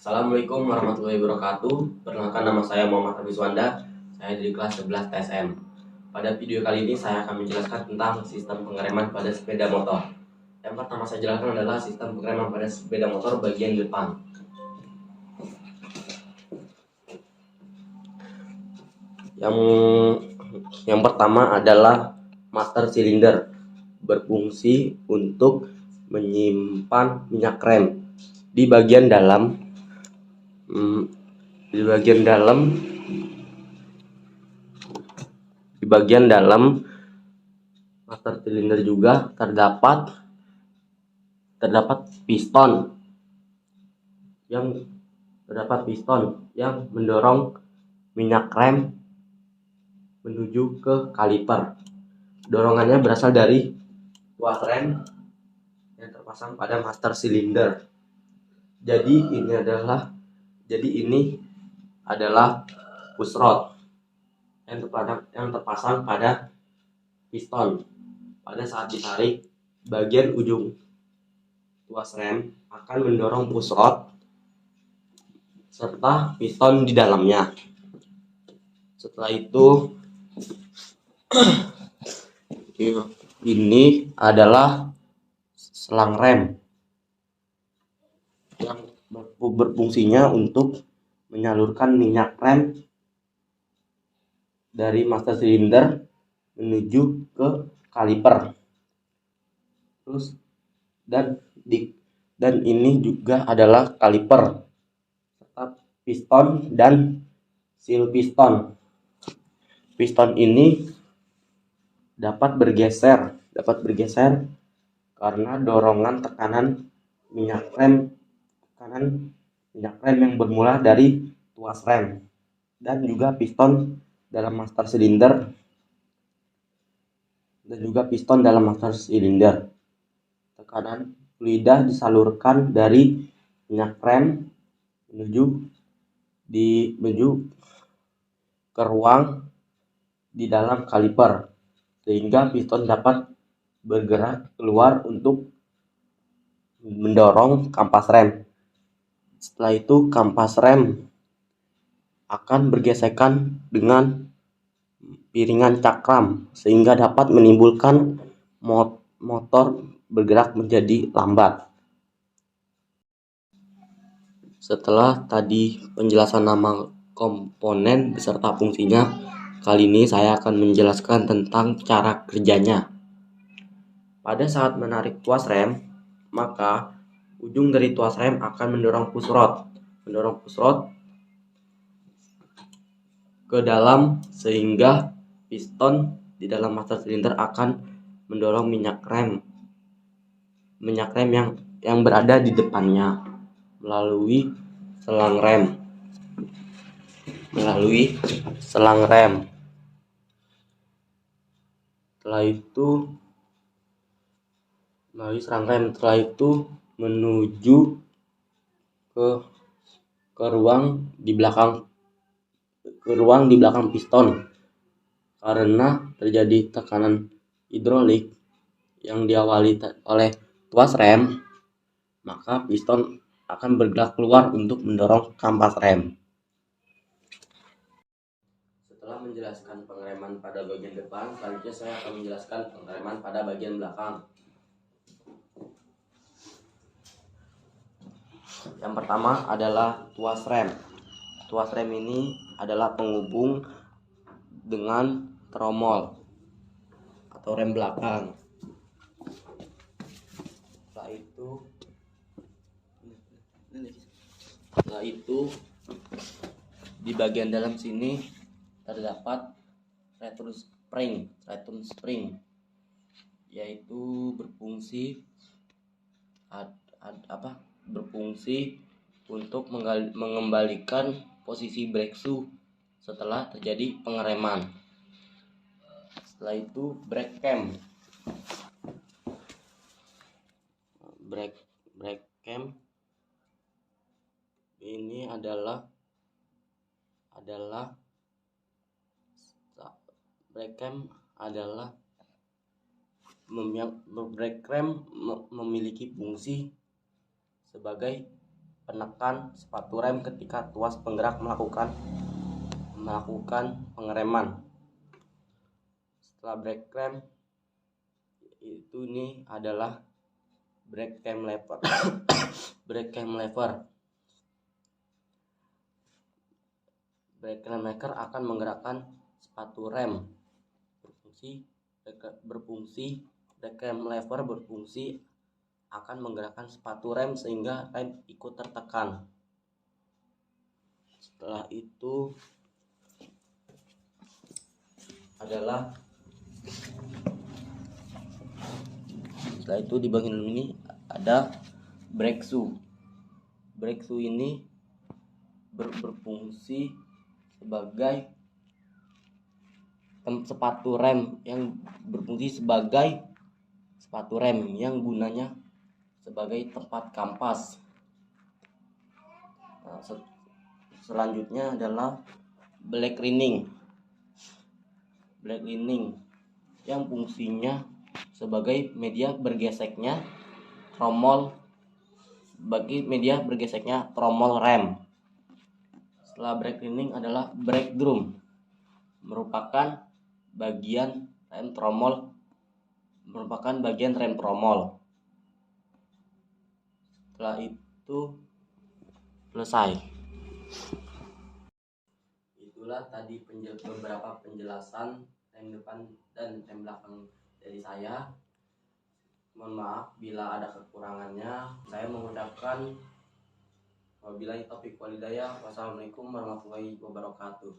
Assalamualaikum warahmatullahi wabarakatuh. Perkenalkan, nama saya Muhammad Abiswanda. Saya dari kelas 11 TSM. Pada video kali ini saya akan menjelaskan tentang sistem pengereman pada sepeda motor. Yang pertama saya jelaskan adalah sistem pengereman pada sepeda motor bagian depan. Yang pertama adalah master cylinder, berfungsi untuk menyimpan minyak rem di bagian dalam. Di bagian dalam master cylinder juga terdapat piston yang mendorong minyak rem menuju ke kaliper. Dorongannya berasal dari tuas rem yang terpasang pada master cylinder. Jadi ini adalah push rod yang terpasang pada piston. Pada saat ditarik, bagian ujung tuas rem akan mendorong push rod serta piston di dalamnya. Setelah itu ini adalah selang rem yang berfungsinya untuk menyalurkan minyak rem dari master cylinder menuju ke kaliper. Dan ini juga adalah kaliper serta piston dan seal piston. Piston ini dapat bergeser karena dorongan tekanan minyak rem yang bermula dari tuas rem, dan juga piston dalam master cylinder Tekanan fluida disalurkan dari minyak rem menuju ke ruang di dalam kaliper, sehingga piston dapat bergerak keluar untuk mendorong kampas rem. Setelah itu kampas rem akan bergesekan dengan piringan cakram sehingga dapat menimbulkan motor bergerak menjadi lambat. Setelah tadi penjelasan nama komponen beserta fungsinya, kali ini saya akan menjelaskan tentang cara kerjanya. Pada saat menarik tuas rem, maka ujung dari tuas rem akan mendorong push rod ke dalam, sehingga piston di dalam master cylinder akan mendorong minyak rem yang berada di depannya melalui selang rem. Setelah itu menuju ke ruang di belakang piston. Karena terjadi tekanan hidrolik yang diawali oleh tuas rem, maka piston akan bergerak keluar untuk mendorong kampas rem. Setelah menjelaskan pengereman pada bagian depan, selanjutnya saya akan menjelaskan pengereman pada bagian belakang. Yang pertama adalah tuas rem. Tuas rem ini adalah penghubung dengan tromol atau rem belakang. Setelah itu di bagian dalam sini terdapat return spring, yaitu berfungsi untuk mengembalikan posisi brake shoe setelah terjadi pengereman. Setelah itu brake cam ini adalah brake cam memiliki fungsi sebagai penekan sepatu rem ketika tuas penggerak melakukan pengereman. Setelah brake rem, ini adalah brake cam lever. Brake cam lever. Brake cam lever akan menggerakkan sepatu rem. Brake cam lever berfungsi akan menggerakkan sepatu rem sehingga rem ikut tertekan. Setelah itu di bagian ini ada brake shoe. Brake shoe ini berfungsi sebagai sepatu rem yang gunanya sebagai tempat kampas. Selanjutnya adalah black lining. Black lining yang fungsinya sebagai media bergeseknya tromol rem. Setelah brake lining adalah brake drum, merupakan bagian rem tromol. Setelah itu selesai. Itulah tadi beberapa penjelasan rem depan dan rem belakang dari saya. Mohon maaf bila ada kekurangannya. Saya mengucapkan wabillahi taufiq walhidayah. Wassalamualaikum warahmatullahi wabarakatuh.